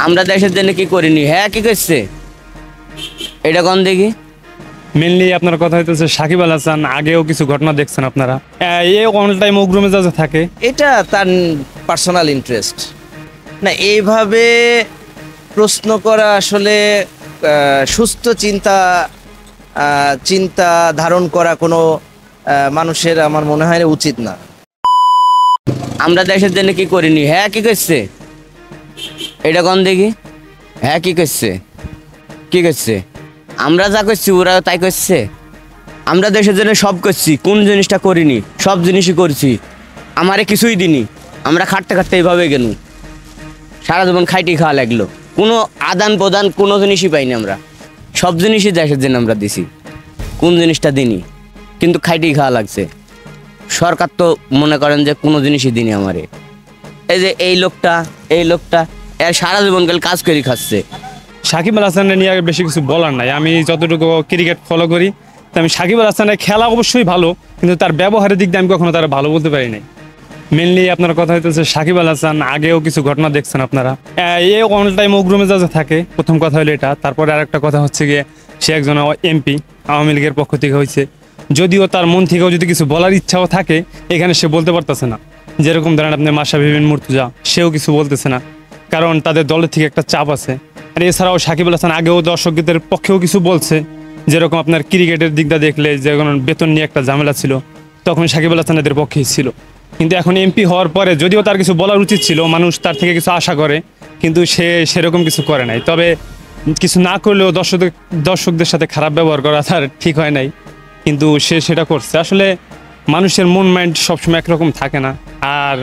আমরা দেশের জন্য কি করিনি? হ্যাঁ, কি করছে এটা কোন দেখি? মেনলি আপনার কথা হইতেছে সাকিব আল হাসান আগেও কিছু ঘটনা দেখছেন আপনারা, এই অল টাইম উগ্র মেজাজে থাকে। এটা তার পার্সোনাল ইন্টারেস্ট না, এইভাবে প্রশ্ন করা আসলে সুস্থ চিন্তা ধারণ করা কোনো মানুষের আমার মনে হয় উচিত না। আমরা দেশের জন্য কি করিনি? হ্যাঁ, কি করছে এটা কোন দেখি? হ্যাঁ, কি করছে আমরা যা করছি ওরা তাই করছে। আমরা দেশের জন্য সব করছি, কোন জিনিসটা করিনি? সব জিনিসই করছি। আমারে কিছুই দিনি, আমরা খাটতে খাটতে এইভাবে গেল, সারা জীবন খাইটি খাওয়া লাগলো, কোনো আদান প্রদান কোনো জিনিসই পাইনি। আমরা সব জিনিসই দেশের জন্য আমরা দিছি, কোন জিনিসটা দিনি? কিন্তু খাইটি খাওয়া লাগছে। সরকার তো মনে করেন যে কোনো জিনিসই দিনি আমারে। এই যে এই লোকটা এর সারা জীবন কাল কাজ করে খাচ্ছে। সাকিব আল হাসানের নিয়ে বেশি কিছু বলার নাই। আমি যতটুকু ক্রিকেট ফলো করি, তো আমি সাকিব আল হাসানের খেলা অবশ্যই ভালো, কিন্তু তার ব্যবহারের দিক দিয়ে আমি কখনো তারা ভালো বলতে পারি নাই। মেনলি আপনার কথা হইতেছে সাকিব আল হাসান আগেও কিছু ঘটনা দেখছেন আপনারা, এই অল টাইম উগ্র মেজাজে থাকে। প্রথম কথা হলো এটা। তারপরে আরেকটা কথা হচ্ছে গিয়ে সে একজন এমপি, আওয়ামী লীগের পক্ষ থেকে হয়েছে। যদিও তার মন থেকেও যদি কিছু বলার ইচ্ছাও থাকে, এখানে সে বলতে পারতেছে না। যেরকম ধরেন আপনি মাশরাফি বিন মুর্তজা, সেও কিছু বলতেছে না, কারণ তাদের দলের থেকে একটা চাপ আছে। আর এছাড়াও সাকিব আল হাসান আগেও দর্শকদের পক্ষেও কিছু বলছে। যেরকম আপনার ক্রিকেটের দিকটা দেখলে, যখন বেতন নিয়ে একটা ঝামেলা ছিল, তখন সাকিব আল হাসান এদের পক্ষেই ছিল। কিন্তু এখন এমপি হওয়ার পরে যদিও তার কিছু বলার উচিত ছিল, মানুষ তার থেকে কিছু আশা করে, কিন্তু সে সেরকম কিছু করে নাই। তবে কিছু না করলেও দর্শকদের সাথে খারাপ ব্যবহার করা তার ঠিক হয় নাই, কিন্তু সে সেটা করছে। আসলে মানুষের মন মাইন্ড সবসময় একরকম থাকে না, আর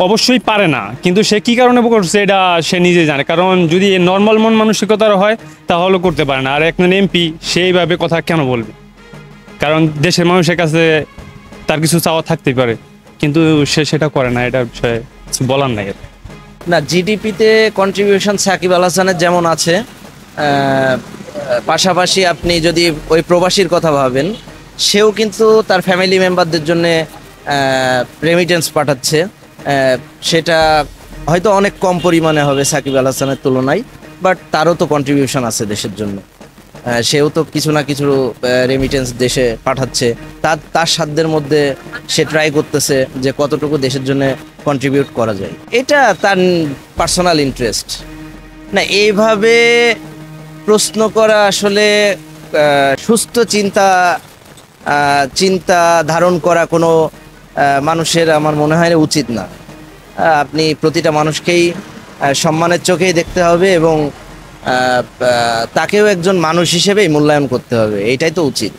অবশ্যই পারে না, কিন্তু সে কি কারণে করছে এটা সে নিজে জানে। কারণ যদি নর্মাল মন মানসিকতার হয় তাহলে করতে পারে না। আর একজন এমপি সেইভাবে কথা কেন বলবে? কারণ দেশের মানুষের কাছে তার কিছু চাওয়া থাকতেই পারে, কিন্তু সে সেটা করে না। এটা বিষয়ে কিছু বলার নাই। না, জিডিপিতে কন্ট্রিবিউশন সাকিব আল হাসানের যেমন আছে, পাশাপাশি আপনি যদি ওই প্রবাসীর কথা ভাবেন, সেও কিন্তু তার ফ্যামিলি মেম্বারদের জন্য রেমিটেন্স পাঠাচ্ছে। সেটা হয়তো অনেক কম পরিমাণে হবে সাকিব আল হাসানের তুলনায়, বাট তারও তো কন্ট্রিবিউশন আছে দেশের জন্য। সেও তো কিছু না কিছু রেমিটেন্স দেশে পাঠাচ্ছে। তার সাধ্যের মধ্যে সে ট্রাই করতেছে যে কতটুকু দেশের জন্য কন্ট্রিবিউট করা যায়। এটা তার পার্সোনাল ইন্টারেস্ট না, এইভাবে প্রশ্ন করা আসলে সুস্থ চিন্তা ধারণ করা কোনো মানুষের আমার মনে হয় উচিত না। আপনি প্রতিটা মানুষকেই সম্মানের চোখেই দেখতে হবে এবং তাকেও একজন মানুষ হিসেবেই মূল্যায়ন করতে হবে, এইটাই তো উচিত।